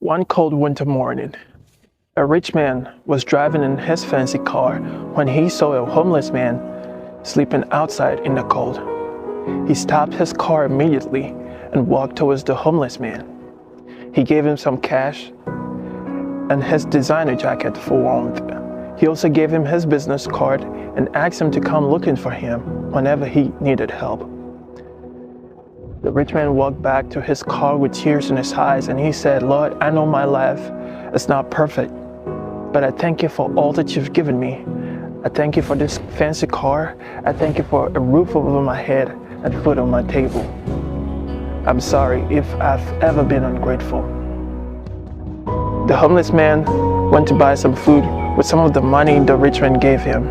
One cold winter morning, a rich man was driving in his fancy car when he saw a homeless man sleeping outside in the cold. He stopped his car immediately and walked towards the homeless man. He gave him some cash and his designer jacket for warmth. He also gave him his business card and asked him to come looking for him whenever he needed help. The rich man walked back to his car with tears in his eyes, and he said, "Lord, I know my life is not perfect, but I thank you for all that you've given me. I thank you for this fancy car. I thank you for a roof over my head and food on my table. I'm sorry if I've ever been ungrateful." The homeless man went to buy some food with some of the money the rich man gave him.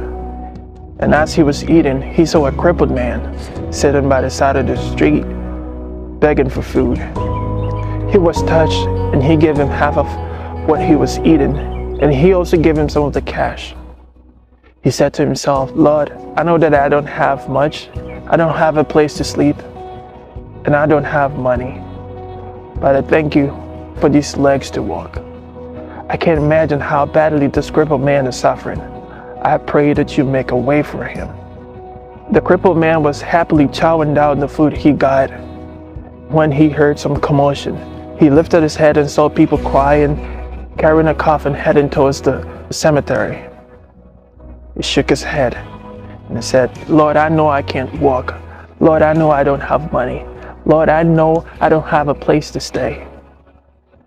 And as he was eating, he saw a crippled man sitting by the side of the street, begging for food. He was touched, and he gave him half of what he was eating, and he also gave him some of the cash. He said to himself, "Lord, I know that I don't have much. I don't have a place to sleep, and I don't have money, but I thank you for these legs to walk. I can't imagine how badly this crippled man is suffering. I pray that you make a way for him." The crippled man was happily chowing down the food he got when he heard some commotion. He lifted his head and saw people crying, carrying a coffin heading towards the cemetery. He shook his head and said, "Lord, I know I can't walk. Lord, I know I don't have money. Lord, I know I don't have a place to stay.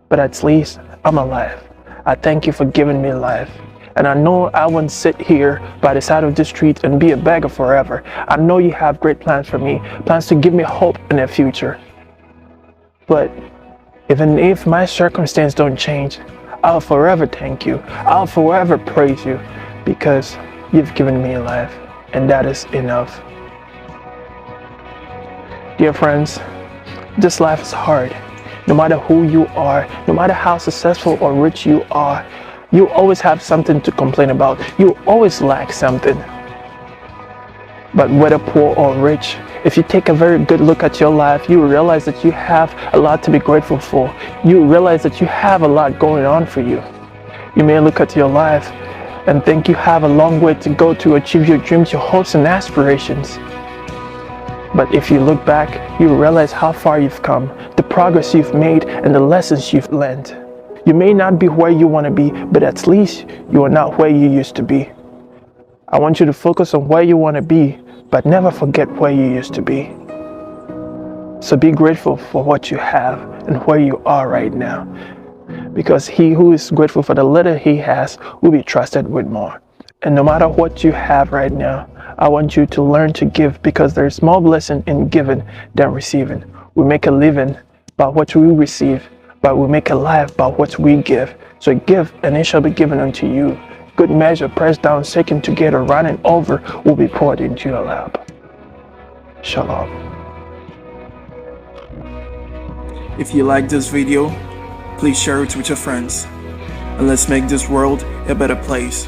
But at least I'm alive. I thank you for giving me life. And I know I won't sit here by the side of the street and be a beggar forever. I know you have great plans for me, plans to give me hope in the future. But even if my circumstances don't change, I'll forever thank you. I'll forever praise you because you've given me life, and that is enough." Dear friends, this life is hard. No matter who you are, no matter how successful or rich you are, you always have something to complain about. You always lack something. But whether poor or rich, if you take a very good look at your life, you realize that you have a lot to be grateful for. You realize that you have a lot going on for you. You may look at your life and think you have a long way to go to achieve your dreams, your hopes and aspirations. But if you look back, you realize how far you've come, the progress you've made, and the lessons you've learned. You may not be where you want to be, but at least you are not where you used to be. I want you to focus on where you want to be, but never forget where you used to be. So be grateful for what you have and where you are right now, because he who is grateful for the little he has will be trusted with more. And no matter what you have right now, I want you to learn to give, because there is more blessing in giving than receiving. We make a living by what we receive, but we make a life by what we give. So give, and it shall be given unto you. Good measure, pressed down, shaken together, running over, will be poured into your lap. Shalom. If you like this video, please share it with your friends, and let's make this world a better place.